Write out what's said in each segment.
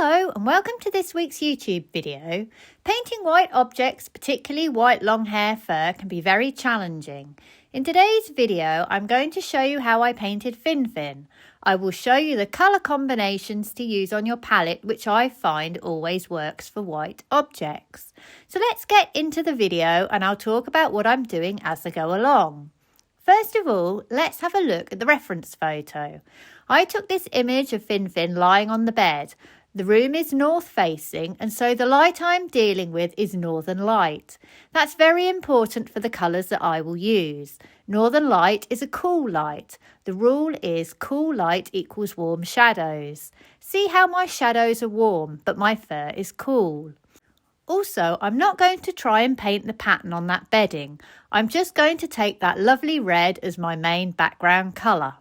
Hello and welcome to this week's YouTube video. Painting white objects, particularly white long hair fur, can be very challenging. In today's video, I'm going to show you how I painted Fin. I will show you the colour combinations to use on your palette, which I find always works for white objects. So let's get into the video and I'll talk about what I'm doing as I go along. First of all, let's have a look at the reference photo. I took this image of Fin lying on the bed. The room is north facing and so the light I'm dealing with is northern light. That's very important for the colours that I will use. Northern light is a cool light. The rule is cool light equals warm shadows. See how my shadows are warm but my fur is cool. Also, I'm not going to try and paint the pattern on that bedding. I'm just going to take that lovely red as my main background colour.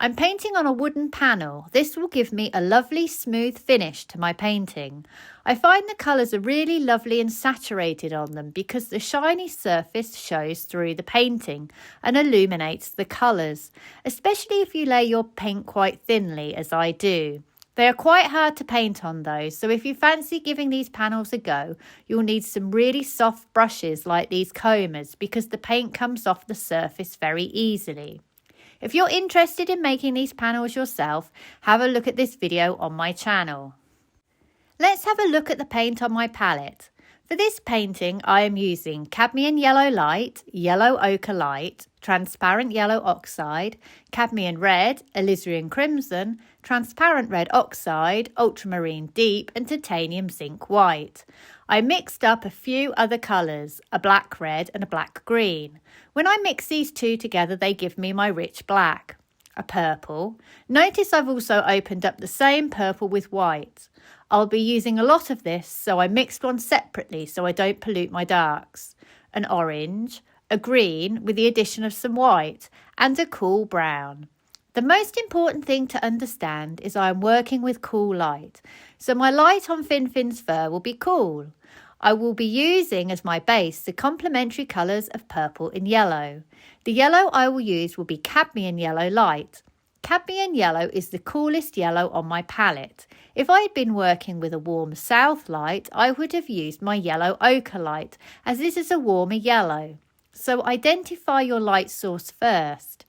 I'm painting on a wooden panel. This will give me a lovely smooth finish to my painting. I find the colours are really lovely and saturated on them because the shiny surface shows through the painting and illuminates the colours, especially if you lay your paint quite thinly as I do. They are quite hard to paint on though, so if you fancy giving these panels a go, you'll need some really soft brushes like these combers because the paint comes off the surface very easily. If you're interested in making these panels yourself, have a look at this video on my channel. Let's have a look at the paint on my palette. For this painting, I am using cadmium yellow light, yellow ochre light, transparent yellow oxide, cadmium red, alizarin crimson, transparent red oxide, ultramarine deep and titanium zinc white. I mixed up a few other colours, a black red and a black green. When I mix these two together, they give me my rich black. A purple. Notice I've also opened up the same purple with white. I'll be using a lot of this, so I mixed one separately so I don't pollute my darks. An orange, a green with the addition of some white, and a cool brown. The most important thing to understand is I am working with cool light, so my light on Fin's fur will be cool. I will be using as my base the complementary colours of purple and yellow. The yellow I will use will be cadmium yellow light. Cadmium yellow is the coolest yellow on my palette. If I had been working with a warm south light, I would have used my yellow ochre light, as this is a warmer yellow. So identify your light source first.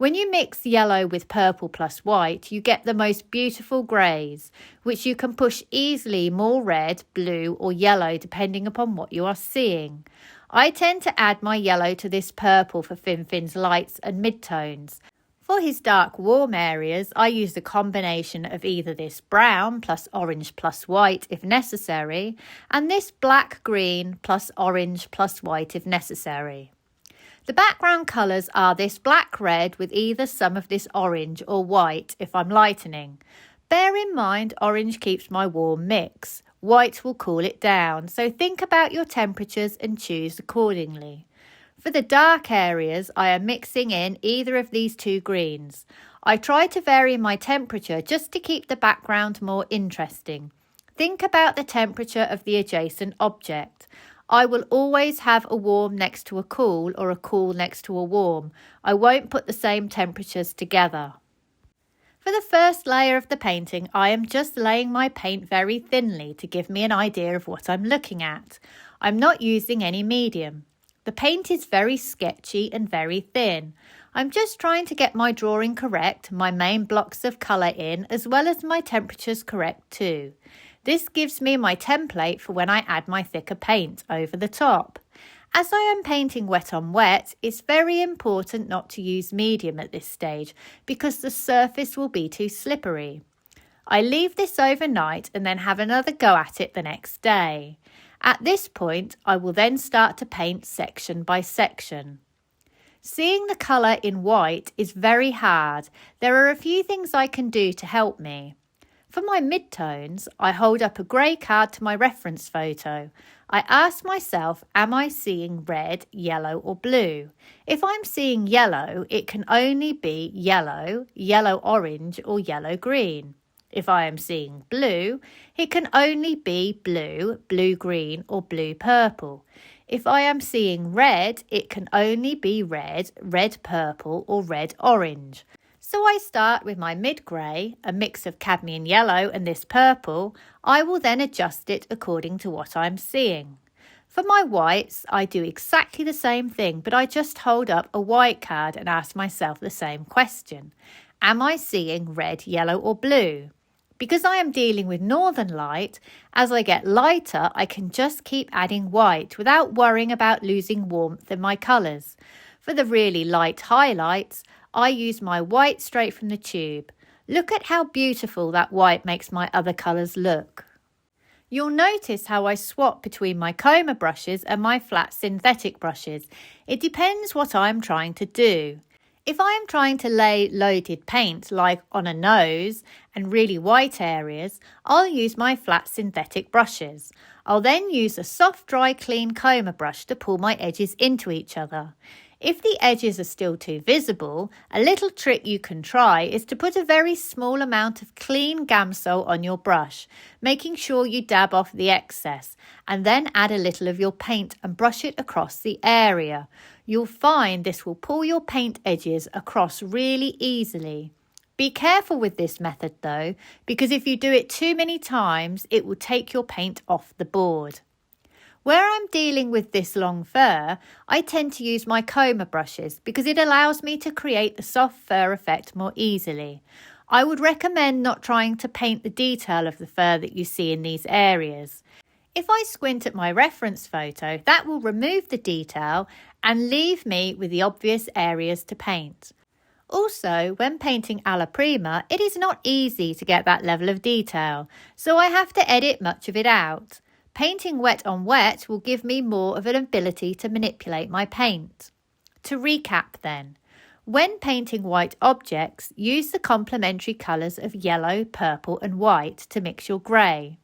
When you mix yellow with purple plus white, you get the most beautiful greys, which you can push easily more red, blue or yellow depending upon what you are seeing. I tend to add my yellow to this purple for Fin's lights and midtones. For his dark warm areas, I use a combination of either this brown plus orange plus white if necessary, and this black green plus orange plus white if necessary. The background colours are this black red with either some of this orange or white if I'm lightening. Bear in mind orange keeps my warm mix. White will cool it down, so think about your temperatures and choose accordingly. For the dark areas, I am mixing in either of these two greens. I try to vary my temperature just to keep the background more interesting. Think about the temperature of the adjacent object. I will always have a warm next to a cool or a cool next to a warm. I won't put the same temperatures together. For the first layer of the painting, I am just laying my paint very thinly to give me an idea of what I'm looking at. I'm not using any medium. The paint is very sketchy and very thin. I'm just trying to get my drawing correct, my main blocks of colour in, as well as my temperatures correct too. This gives me my template for when I add my thicker paint over the top. As I am painting wet on wet, it's very important not to use medium at this stage because the surface will be too slippery. I leave this overnight and then have another go at it the next day. At this point, I will then start to paint section by section. Seeing the colour in white is very hard. There are a few things I can do to help me. For my midtones, I hold up a grey card to my reference photo. I ask myself, am I seeing red, yellow or blue? If I'm seeing yellow, it can only be yellow, yellow orange or yellow green. If I am seeing blue, it can only be blue, blue green or blue purple. If I am seeing red, it can only be red, red purple or red orange. So I start with my mid-grey, a mix of cadmium yellow and this purple. I will then adjust it according to what I'm seeing. For my whites, I do exactly the same thing, but I just hold up a white card and ask myself the same question. Am I seeing red, yellow or blue? Because I am dealing with northern light, as I get lighter, I can just keep adding white without worrying about losing warmth in my colours. For the really light highlights, I use my white straight from the tube. Look at how beautiful that white makes my other colours look. You'll notice how I swap between my coma brushes and my flat synthetic brushes. It depends what I'm trying to do. If I am trying to lay loaded paint like on a nose and really white areas, I'll use my flat synthetic brushes. I'll then use a soft dry clean coma brush to pull my edges into each other. If the edges are still too visible, a little trick you can try is to put a very small amount of clean Gamsol on your brush, making sure you dab off the excess, and then add a little of your paint and brush it across the area. You'll find this will pull your paint edges across really easily. Be careful with this method though, because if you do it too many times, it will take your paint off the board. Where I'm dealing with this long fur, I tend to use my coma brushes because it allows me to create the soft fur effect more easily. I would recommend not trying to paint the detail of the fur that you see in these areas. If I squint at my reference photo, that will remove the detail and leave me with the obvious areas to paint. Also, when painting alla prima, it is not easy to get that level of detail, so I have to edit much of it out. Painting wet on wet will give me more of an ability to manipulate my paint. To recap then, when painting white objects, use the complementary colours of yellow, purple and white to mix your grey.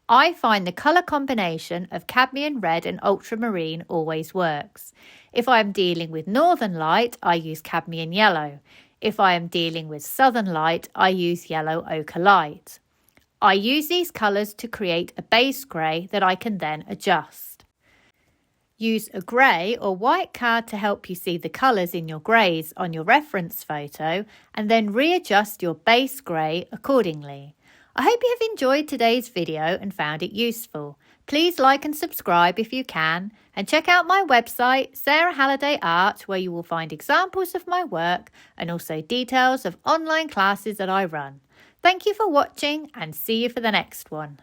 I find the colour combination of cadmium red and ultramarine always works. If I am dealing with northern light, I use cadmium yellow. If I am dealing with southern light, I use yellow ochre light. I use these colours to create a base grey that I can then adjust. Use a grey or white card to help you see the colours in your greys on your reference photo and then readjust your base grey accordingly. I hope you have enjoyed today's video and found it useful. Please like and subscribe if you can, and check out my website, Sarah Halliday Art, where you will find examples of my work and also details of online classes that I run. Thank you for watching and see you for the next one.